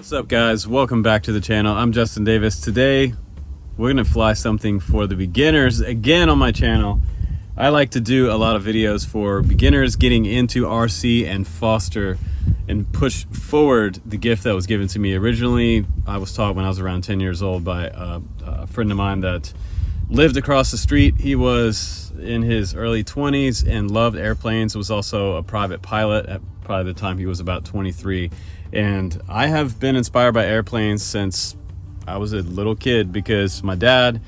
What's up guys, welcome back to the channel. I'm Justin Davis. Today we're gonna fly something for the beginners again on my channel. I like to do a lot of videos for beginners getting into RC and foster and push forward the gift that was given to me. Originally I was taught when I was around 10 years old by a friend of mine that lived across the street. He was in his early 20s and loved airplanes, was also a private pilot at probably the time he was about 23. And I have been inspired by airplanes since I was a little kid because my dad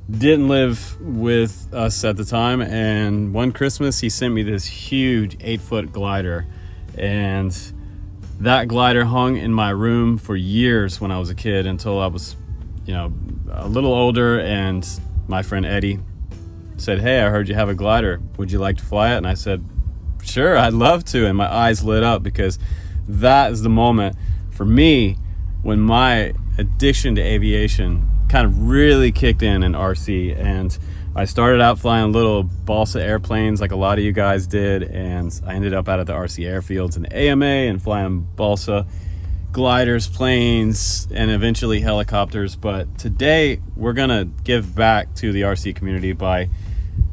didn't live with us at the time, and one Christmas he sent me this huge 8-foot glider, and that glider hung in my room for years when I was a kid until I was, you know, a little older, and my friend Eddie said, "Hey, I heard you have a glider. Would you like to fly it?" And I said, "Sure, I'd love to." And my eyes lit up because that is the moment for me when my addiction to aviation kind of really kicked in RC. And I started out flying little balsa airplanes like a lot of you guys did, and I ended up out at the RC airfields in the AMA and flying balsa gliders, planes, and eventually helicopters. But today we're gonna give back to the RC community by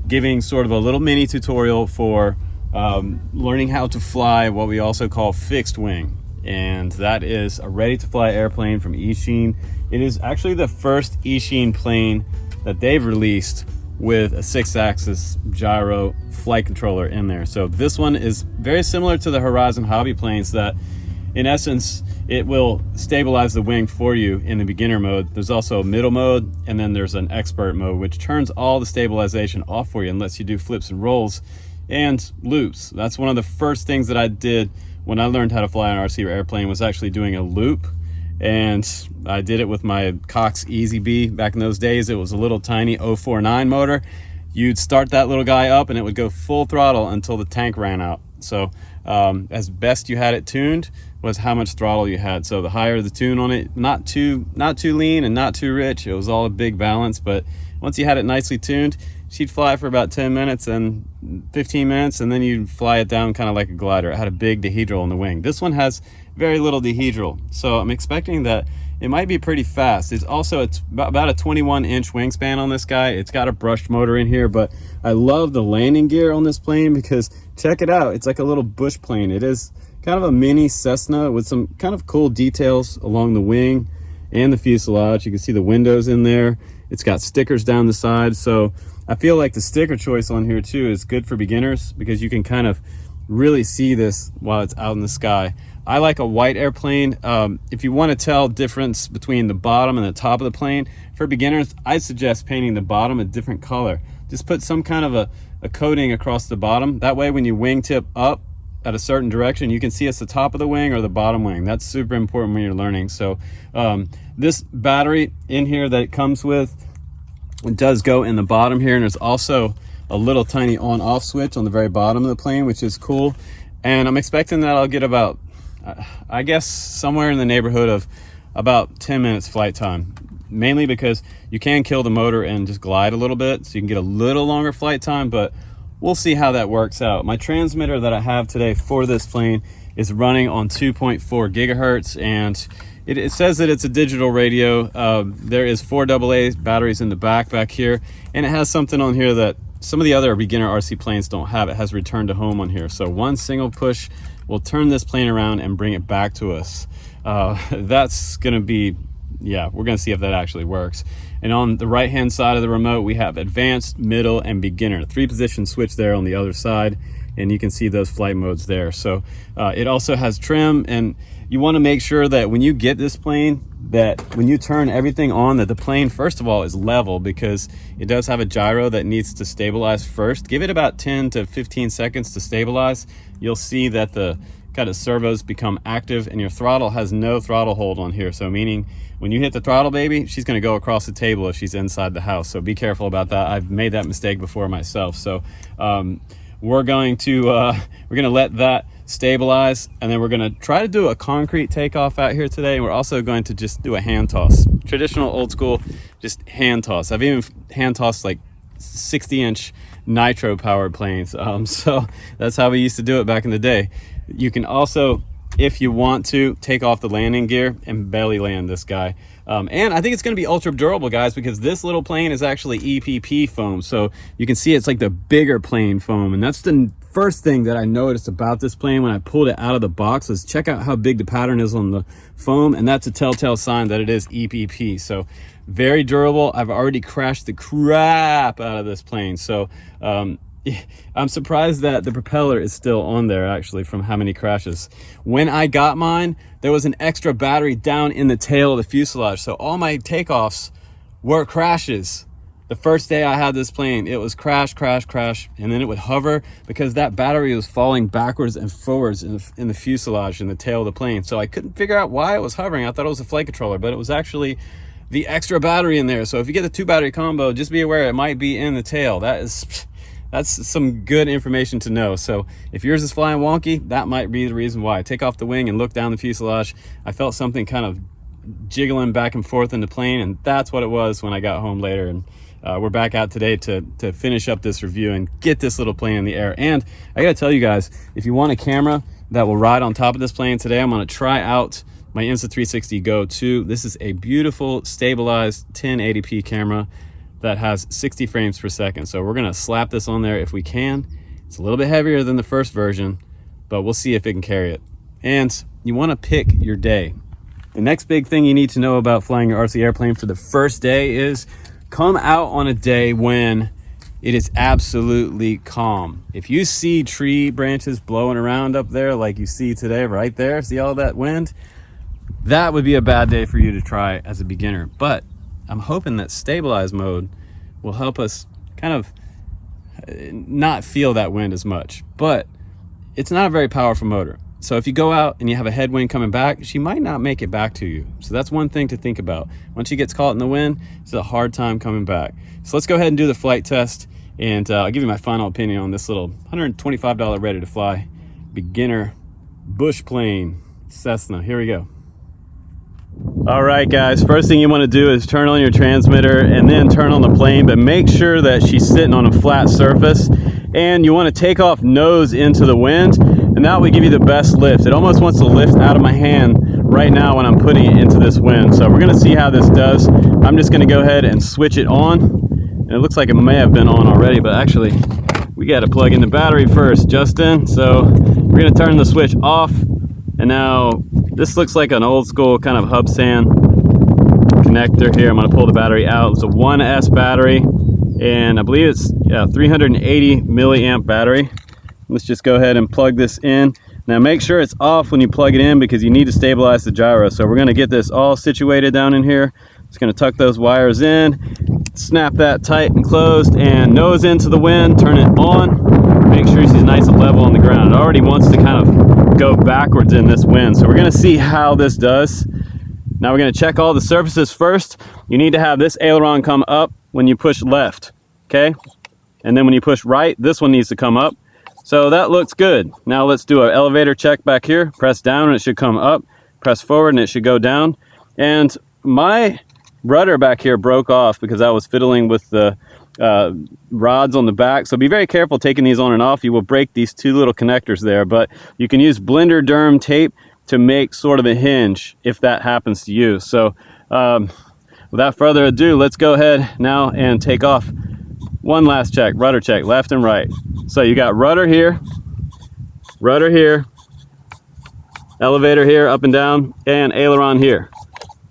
giving sort of a little mini tutorial for learning how to fly what we also call fixed wing, and that is a ready to fly airplane from Eachine. It is actually the first Eachine plane that they've released with a 6-axis gyro flight controller in there. So this one is very similar to the Horizon hobby planes that in essence it will stabilize the wing for you in the beginner mode. There's also a middle mode, and then there's an expert mode which turns all the stabilization off for you and lets you do flips and rolls and loops. That's one of the first things that I did when I learned how to fly an RC airplane, was actually doing a loop. And I did it with my Cox Easy B. Back in those days it was a little tiny 049 motor. You'd start that little guy up and it would go full throttle until the tank ran out. So as best you had it tuned was how much throttle you had. So the higher the tune on it, not too lean and not too rich, it was all a big balance. But once you had it nicely tuned, she'd fly for about 10 minutes and 15 minutes, and then you'd fly it down kind of like a glider. It had a big dehedral in the wing. This one has very little dehedral, so I'm expecting that it might be pretty fast. It's about a 21-inch wingspan on this guy. It's got a brushed motor in here, but I love the landing gear on this plane because check it out. It's like a little bush plane. It is kind of a mini Cessna with some kind of cool details along the wing and the fuselage. You can see the windows in there. It's got stickers down the side, so I feel like the sticker choice on here too is good for beginners because you can kind of really see this while it's out in the sky. I like a white airplane. If you want to tell difference between the bottom and the top of the plane, for beginners, I suggest painting the bottom a different color. Just put some kind of a coating across the bottom. That way when you wingtip up at a certain direction, you can see it's the top of the wing or the bottom wing. That's super important when you're learning. So this battery in here that it comes with, it does go in the bottom here, and there's also a little tiny on-off switch on the very bottom of the plane, which is cool. And I'm expecting that I'll get about, I guess, somewhere in the neighborhood of about 10 minutes flight time, mainly because you can kill the motor and just glide a little bit, so you can get a little longer flight time, but we'll see how that works out. My transmitter that I have today for this plane is running on 2.4 gigahertz, and it says that it's a digital radio. There is 4 AA batteries in the back here, and it has something on here that some of the other beginner RC planes don't have. It has return to home on here. So one single push will turn this plane around and bring it back to us. That's gonna be, yeah, we're gonna see if that actually works. And on the right hand side of the remote, we have advanced, middle, and beginner. 3-position switch there on the other side, and you can see those flight modes there. So it also has trim, and you want to make sure that when you get this plane, that when you turn everything on, that the plane first of all is level, because it does have a gyro that needs to stabilize first. Give it about 10 to 15 seconds to stabilize. You'll see that the kind of servos become active and your throttle has no throttle hold on here. So meaning when you hit the throttle, baby, she's going to go across the table if she's inside the house. So be careful about that. I've made that mistake before myself. So we're going to let that stabilize, and then we're going to try to do a concrete takeoff out here today. And we're also going to just do a hand toss, traditional old school, just hand toss. I've even hand tossed like 60-inch nitro powered planes. So that's how we used to do it back in the day. You can also if you want to take off the landing gear and belly land this guy. And I think it's going to be ultra durable, guys, because this little plane is actually EPP foam. So you can see it's like the bigger plane foam. And that's the first thing that I noticed about this plane when I pulled it out of the box is check out how big the pattern is on the foam. And that's a telltale sign that it is EPP. So very durable. I've already crashed the crap out of this plane. So I'm surprised that the propeller is still on there, actually, from how many crashes. When I got mine, there was an extra battery down in the tail of the fuselage. So all my takeoffs were crashes. The first day I had this plane, it was crash, crash, crash, and then it would hover because that battery was falling backwards and forwards in the fuselage, in the tail of the plane. So I couldn't figure out why it was hovering. I thought it was a flight controller, but it was actually the extra battery in there. So if you get the 2-battery combo, just be aware it might be in the tail. That's some good information to know. So if yours is flying wonky, that might be the reason why. Take off the wing and look down the fuselage. I felt something kind of jiggling back and forth in the plane, and that's what it was when I got home later. And we're back out today to finish up this review and get this little plane in the air. And I gotta tell you guys, if you want a camera that will ride on top of this plane today, I'm gonna try out my Insta360 Go 2. This is a beautiful stabilized 1080p camera that has 60 frames per second. So we're gonna slap this on there if we can. It's a little bit heavier than the first version, but we'll see if it can carry it. And you wanna pick your day. The next big thing you need to know about flying your RC airplane for the first day is come out on a day when it is absolutely calm. If you see tree branches blowing around up there like you see today right there, see all that wind? That would be a bad day for you to try as a beginner. But I'm hoping that stabilize mode will help us kind of not feel that wind as much, but it's not a very powerful motor. So if you go out and you have a headwind coming back, she might not make it back to you. So that's one thing to think about. Once she gets caught in the wind, it's a hard time coming back. So let's go ahead and do the flight test, and I'll give you my final opinion on this little $125 ready to fly beginner bush plane Cessna. Here we go. All right, guys, first thing you want to do is turn on your transmitter and then turn on the plane, but make sure that she's sitting on a flat surface, and you want to take off nose into the wind, and that will give you the best lift. It almost wants to lift out of my hand right now when I'm putting it into this wind. So we're going to see how this does. I'm just going to go ahead and switch it on, and it looks like it may have been on already, but actually we got to plug in the battery first, Justin. So we're going to turn the switch off, and now this looks like an old school kind of hub stand connector here. I'm going to pull the battery out. It's a 1S battery, and I believe it's 380 milliamp battery. Let's just go ahead and plug this in. Now make sure it's off when you plug it in because you need to stabilize the gyro. So we're going to get this all situated down in here. Just going to tuck those wires in, snap that tight and closed, and nose into the wind, turn it on. Make sure she's nice and level on the ground. It already wants to kind of go backwards in this wind. So we're going to see how this does. Now we're going to check all the surfaces first. You need to have this aileron come up when you push left, okay? And then when you push right, this one needs to come up. So that looks good. Now let's do an elevator check back here. Press down and it should come up. Press forward and it should go down. And my rudder back here broke off because I was fiddling with the rods on the back. So be very careful taking these on and off. You will break these two little connectors there, but you can use blender derm tape to make sort of a hinge if that happens to you. So without further ado, let's go ahead now and take off. One last check, rudder check, left and right. So you got rudder here, elevator here, up and down, and aileron here.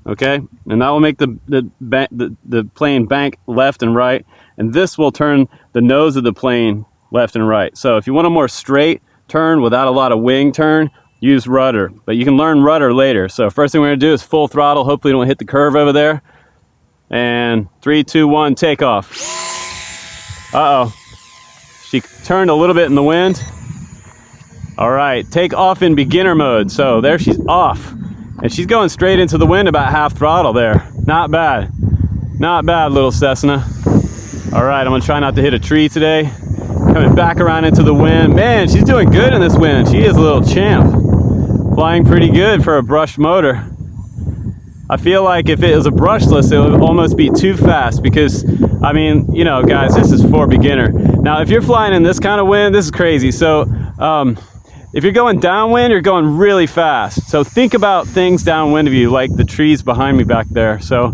Okay, and that will make the plane bank left and right, and this will turn the nose of the plane left and right. So if you want a more straight turn without a lot of wing turn, use rudder, but you can learn rudder later. So first thing we're gonna do is full throttle. Hopefully don't hit the curve over there. And 3, 2, 1, take off. Uh-oh, she turned a little bit in the wind. All right, take off in beginner mode. So there she's off. And she's going straight into the wind about half throttle there. Not bad. Not bad, little Cessna. All right, I'm gonna try not to hit a tree today. Coming back around into the wind. Man, she's doing good in this wind. She is a little champ. Flying pretty good for a brushed motor. I feel like if it was a brushless, it would almost be too fast because, I mean, you know, guys, this is for beginner. Now, if you're flying in this kind of wind, this is crazy. So, if you're going downwind, you're going really fast. So think about things downwind of you, like the trees behind me back there. So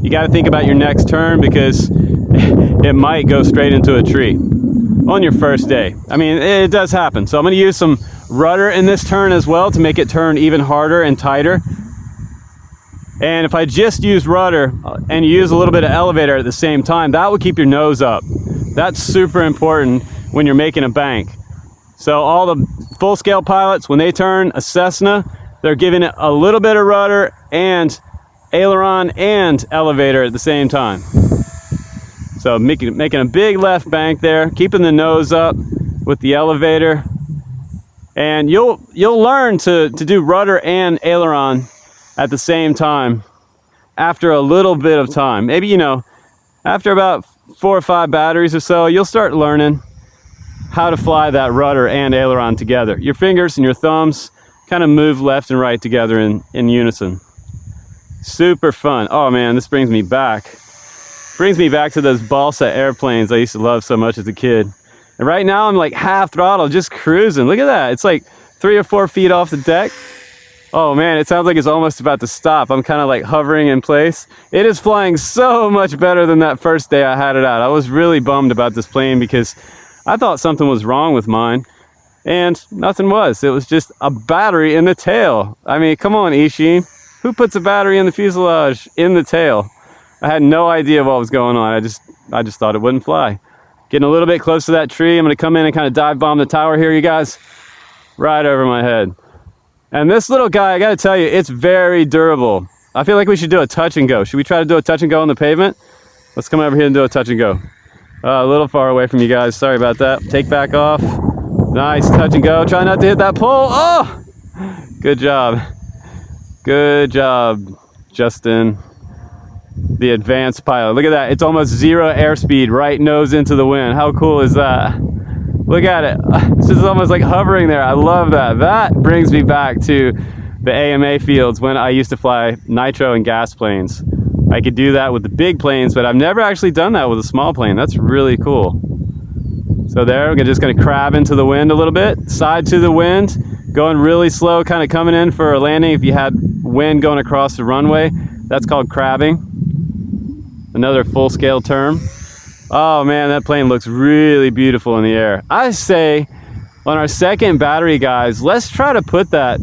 you got to think about your next turn, because it might go straight into a tree on your first day. I mean, it does happen. So I'm going to use some rudder in this turn as well to make it turn even harder and tighter. And if I just use rudder and you use a little bit of elevator at the same time, that will keep your nose up. That's super important when you're making a bank. So all the full-scale pilots, when they turn a Cessna, they're giving it a little bit of rudder and aileron and elevator at the same time. So making a big left bank there, keeping the nose up with the elevator. And you'll learn to do rudder and aileron at the same time after a little bit of time. Maybe, you know, after about 4 or 5 batteries or so, you'll start learning how to fly that rudder and aileron together. Your fingers and your thumbs kind of move left and right together in unison. Super fun. Oh man, this brings me back to those balsa airplanes I used to love so much as a kid. And right now I'm like half throttle, just cruising. Look at that. It's like 3 or 4 feet off the deck. Oh man, it sounds like it's almost about to stop. I'm kind of like hovering in place. It is flying so much better than that first day I had it out. I was really bummed about this plane because I thought something was wrong with mine, and nothing was. It was just a battery in the tail. I mean, come on, Eachine. Who puts a battery in the fuselage in the tail? I had no idea what was going on. I just thought it wouldn't fly. Getting a little bit close to that tree. I'm going to come in and kind of dive bomb the tower here, you guys. Right over my head. And this little guy, I got to tell you, it's very durable. I feel like we should do a touch and go. Should we try to do a touch and go on the pavement? Let's come over here and do a touch and go. A little far away from you guys. Sorry about that. Take back off. Nice touch and go. Try not to hit that pole. Oh! Good job. Good job, Justin. The advanced pilot. Look at that. It's almost 0 airspeed, right nose into the wind. How cool is that? Look at it. It's just almost like hovering there. I love that. That brings me back to the AMA fields when I used to fly nitro and gas planes. I could do that with the big planes, but I've never actually done that with a small plane. That's really cool. So there, we're just going to crab into the wind a little bit, side to the wind, going really slow, kind of coming in for a landing. If you had wind going across the runway, that's called crabbing. Another full-scale term. Oh man, that plane looks really beautiful in the air. I say on our second battery, guys, let's try to put that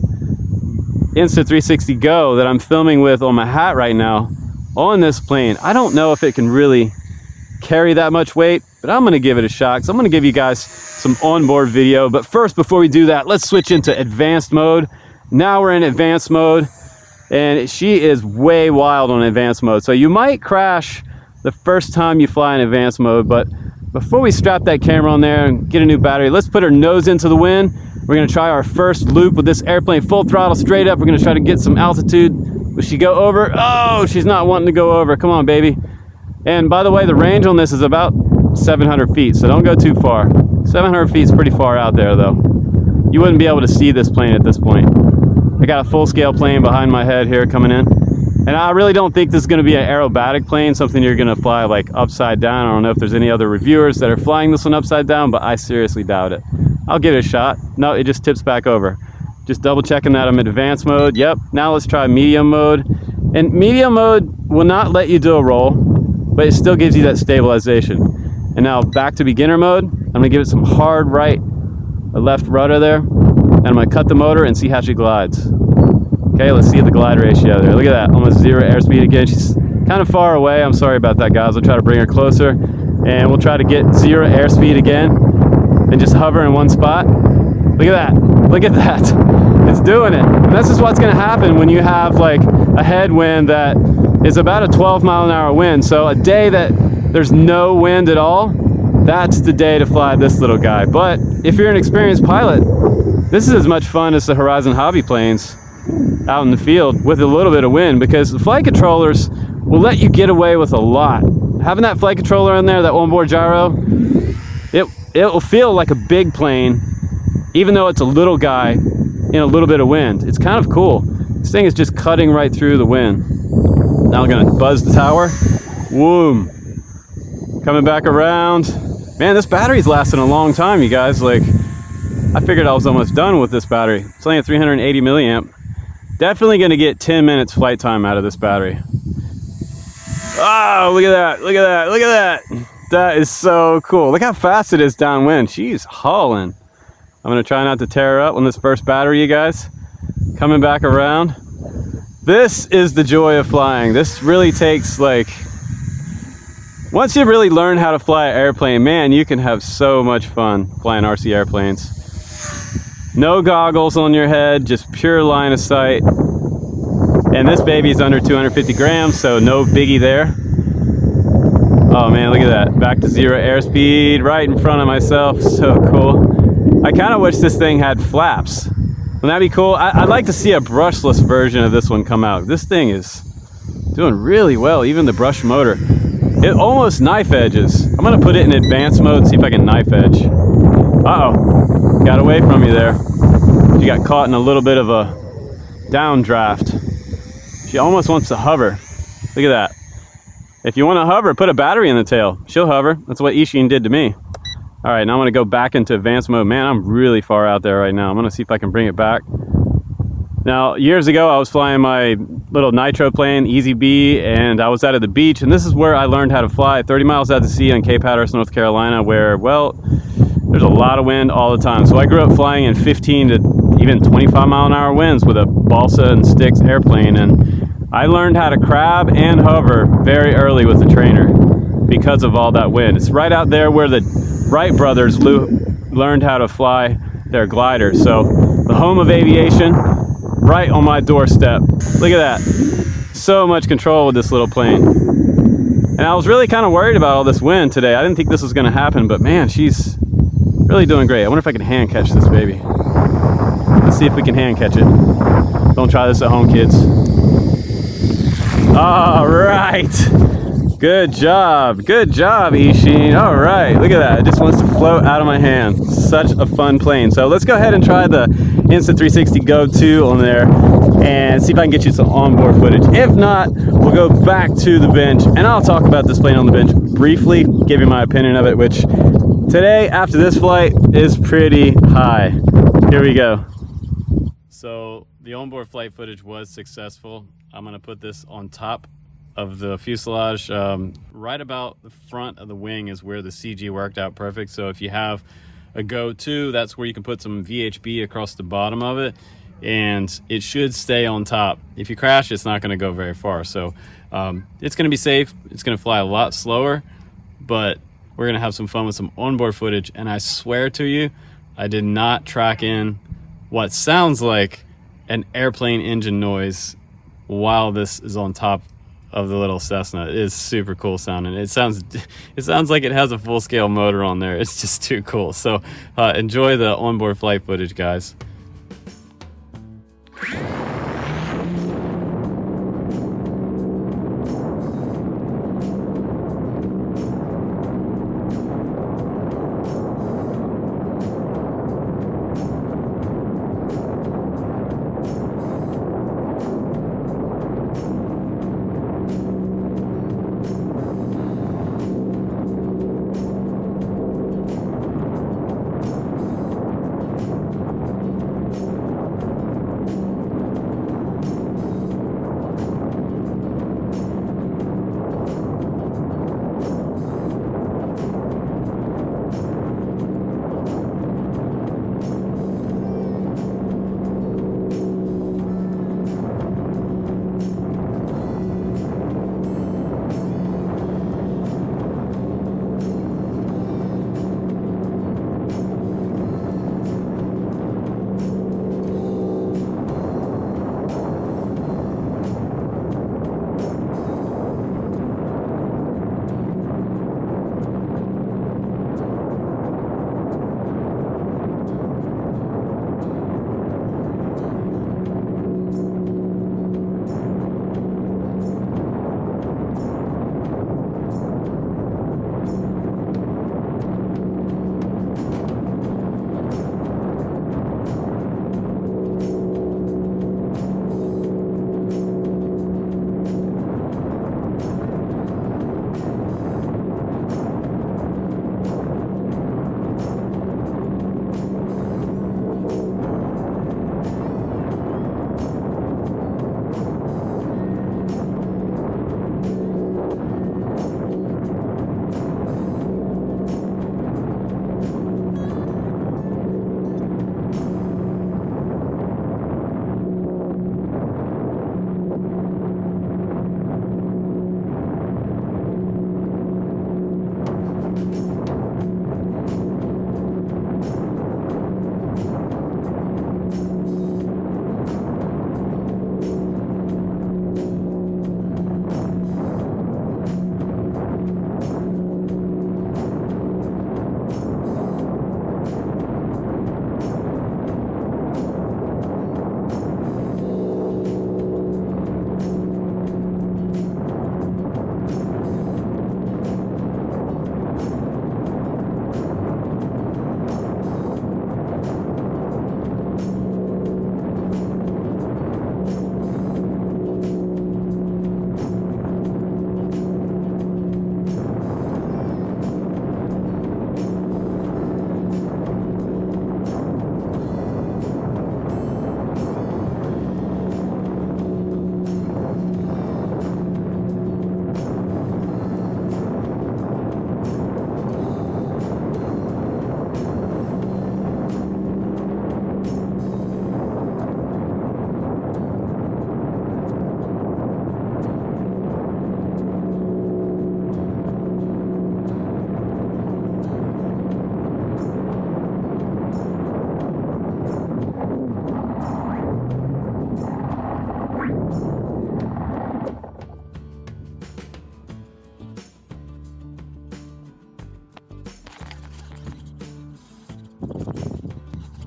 Insta360 Go that I'm filming with on my hat right now on this plane. I don't know if it can really carry that much weight, but I'm gonna give it a shot. So I'm gonna give you guys some onboard video. But first, before we do that, let's switch into advanced mode. Now we're in advanced mode, and she is way wild on advanced mode. So you might crash the first time you fly in advanced mode, but before we strap that camera on there and get a new battery, let's put her nose into the wind. We're gonna try our first loop with this airplane, full throttle, straight up. We're gonna try to get some altitude. Will she go over? Oh, she's not wanting to go over. Come on, baby. And by the way, the range on this is about 700 feet, so don't go too far. 700 feet is pretty far out there, though. You wouldn't be able to see this plane at this point. I got a full-scale plane behind my head here coming in. And I really don't think this is going to be an aerobatic plane, something you're going to fly like upside down. I don't know if there's any other reviewers that are flying this one upside down, but I seriously doubt it. I'll give it a shot. No, it just tips back over. Just double checking that I'm in advanced mode. Yep. Now let's try medium mode. And medium mode will not let you do a roll, but it still gives you that stabilization. And now back to beginner mode. I'm going to give it some hard right, a left rudder there. And I'm going to cut the motor and see how she glides. Okay, let's see the glide ratio there. Look at that, almost 0 airspeed again. She's kind of far away. I'm sorry about that, guys. I'll try to bring her closer, and we'll try to get 0 airspeed again and just hover in one spot. Look at that. Look at that. It's doing it. And this is what's going to happen when you have like a headwind that is about a 12-mile-an-hour wind. So a day that there's no wind at all, that's the day to fly this little guy. But if you're an experienced pilot, this is as much fun as the Horizon Hobby planes out in the field with a little bit of wind, because the flight controllers will let you get away with a lot. Having that flight controller in there, that onboard gyro, it will feel like a big plane, even though it's a little guy in a little bit of wind. It's kind of cool. This thing is just cutting right through the wind. Now I'm gonna buzz the tower. Boom. Coming back around. Man, this battery's lasting a long time, you guys. Like, I figured I was almost done with this battery. It's only a 380 milliamp. Definitely going to get 10 minutes flight time out of this battery. Oh, look at that, look at that, look at that. That is so cool. Look how fast it is downwind. She's hauling. I'm going to try not to tear her up on this first battery, you guys. Coming back around. This is the joy of flying. This really takes, like, once you really learn how to fly an airplane, man, you can have so much fun flying RC airplanes. No goggles on your head, just pure line of sight. And this baby is under 250 grams, so no biggie there. Oh man, look at that. Back to 0 airspeed, right in front of myself. So cool. I kind of wish this thing had flaps. Wouldn't that be cool? I'd like to see a brushless version of this one come out. This thing is doing really well, even the brush motor. It almost knife edges. I'm gonna put it in advanced mode and see if I can knife edge. Uh-oh, got away from me there. She got caught in a little bit of a downdraft. She almost wants to hover. Look at that. If you want to hover, put a battery in the tail. She'll hover. That's what Eachine did to me. All right, now I'm gonna go back into advanced mode. Man, I'm really far out there right now. I'm gonna see if I can bring it back. Now, years ago, I was flying my little nitro plane, Easy B, and I was out at the beach, and this is where I learned how to fly 30 miles out to sea on Cape Hatteras, North Carolina, where, well, there's a lot of wind all the time. So I grew up flying in 15 to even 25 mile an hour winds with a balsa and sticks airplane, and I learned how to crab and hover very early with the trainer because of all that wind. It's right out there where the Wright brothers learned how to fly their glider. So the home of aviation, right on my doorstep. Look at that. So much control with this little plane. And I was really kind of worried about all this wind today. I didn't think this was going to happen, but man, she's really doing great. I wonder if I can hand catch this baby. Let's see if we can hand catch it. Don't try this at home, kids. All right. Good job, Eachine. All right, look at that. It just wants to float out of my hand. Such a fun plane. So let's go ahead and try the Insta360 Go 2 on there and see if I can get you some onboard footage. If not, we'll go back to the bench and I'll talk about this plane on the bench briefly, give you my opinion of it, which today, after this flight, is pretty high. Here we go. So the onboard flight footage was successful. I'm gonna put this on top of the fuselage. Right about the front of the wing is where the CG worked out perfect. So if you have a Go 2, that's where you can put some VHB across the bottom of it, and it should stay on top. If you crash, it's not going to go very far. So it's going to be safe. It's going to fly a lot slower, but we're going to have some fun with some onboard footage. And I swear to you, I did not track in what sounds like an airplane engine noise while this is on top of the little Cessna. It is super cool sounding. It sounds like it has a full-scale motor on there. It's just too cool. So enjoy the onboard flight footage, guys.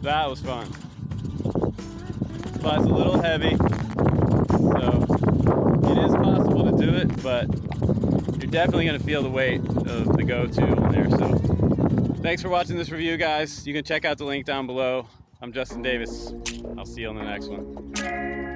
That was fun. Fly's a little heavy, so it is possible to do it, but you're definitely going to feel the weight of the go-to on there. So thanks for watching this review, guys. You can check out the link down below. I'm Justin Davis. I'll see you on the next one.